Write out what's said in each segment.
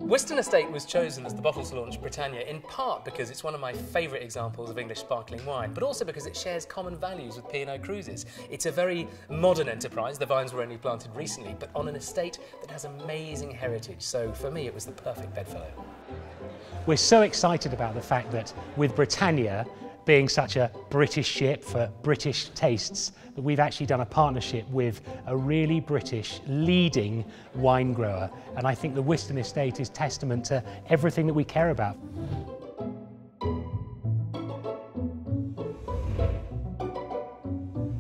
Wiston Estate was chosen as the bottle to launch Britannia in part because it's one of my favourite examples of English sparkling wine, but also because it shares common values with P&O Cruises. It's a very modern enterprise. The vines were only planted recently, but on an estate that has amazing heritage. So for me, it was the perfect bedfellow. We're so excited about the fact that with Britannia being such a British ship for British tastes, that we've actually done a partnership with a really British leading wine grower. And I think the Wiston Estate is testament to everything that we care about.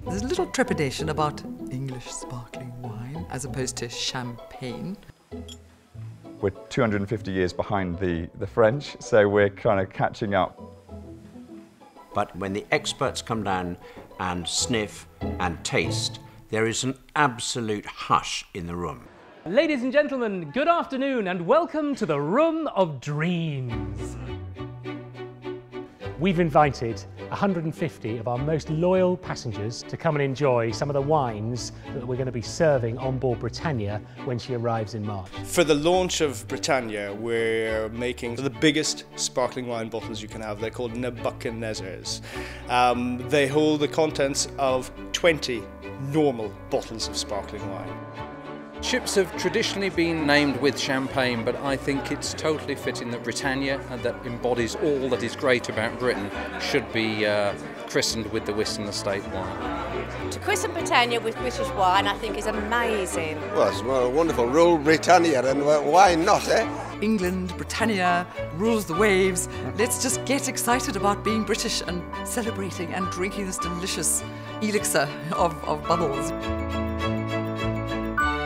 There's a little trepidation about English sparkling wine as opposed to champagne. We're 250 years behind the French, so we're kind of catching up. But when the experts come down and sniff and taste, there is an absolute hush in the room. Ladies and gentlemen, good afternoon and welcome to the Room of Dreams. We've invited 150 of our most loyal passengers to come and enjoy some of the wines that we're going to be serving on board Britannia when she arrives in March. For the launch of Britannia, we're making the biggest sparkling wine bottles you can have. They're called Nebuchadnezzars. They hold the contents of 20 normal bottles of sparkling wine. Ships have traditionally been named with champagne, but I think it's totally fitting that Britannia, that embodies all that is great about Britain, should be christened with the Wiston Estate wine. To christen Britannia with British wine, I think is amazing. Well, it's a wonderful. Rule Britannia, and why not, eh? England, Britannia, rules the waves. Let's just get excited about being British and celebrating and drinking this delicious elixir of bubbles.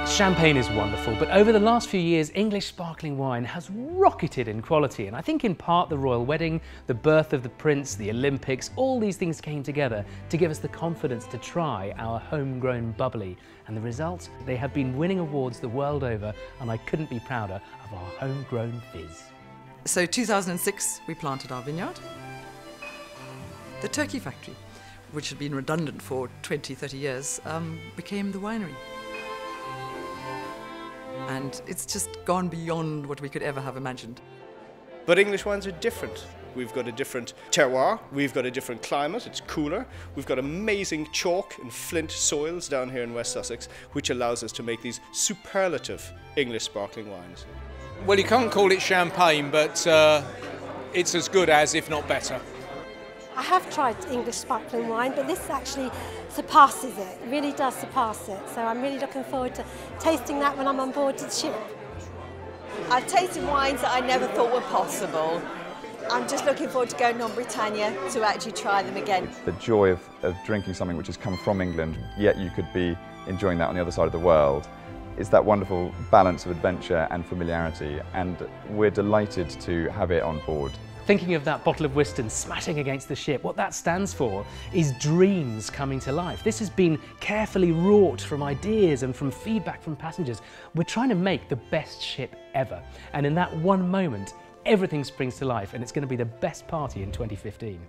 Champagne is wonderful, but over the last few years, English sparkling wine has rocketed in quality, and I think in part the royal wedding, the birth of the prince, the Olympics, all these things came together to give us the confidence to try our homegrown bubbly. And the result? They have been winning awards the world over, and I couldn't be prouder of our homegrown fizz. So 2006, we planted our vineyard. The turkey factory, which had been redundant for 20, 30 years, became the winery. And it's just gone beyond what we could ever have imagined. But English wines are different. We've got a different terroir, we've got a different climate, it's cooler. We've got amazing chalk and flint soils down here in West Sussex, which allows us to make these superlative English sparkling wines. Well, you can't call it champagne, but it's as good as, if not better. I have tried English sparkling wine, but this actually surpasses it. It really does surpass it. So I'm really looking forward to tasting that when I'm on board the ship. I've tasted wines that I never thought were possible. I'm just looking forward to going on Britannia to actually try them again. It's the joy of drinking something which has come from England, yet you could be enjoying that on the other side of the world. It's that wonderful balance of adventure and familiarity, and we're delighted to have it on board. Thinking of that bottle of Wiston smashing against the ship, what that stands for is dreams coming to life. This has been carefully wrought from ideas and from feedback from passengers. We're trying to make the best ship ever. And in that one moment, everything springs to life, and it's going to be the best party in 2015.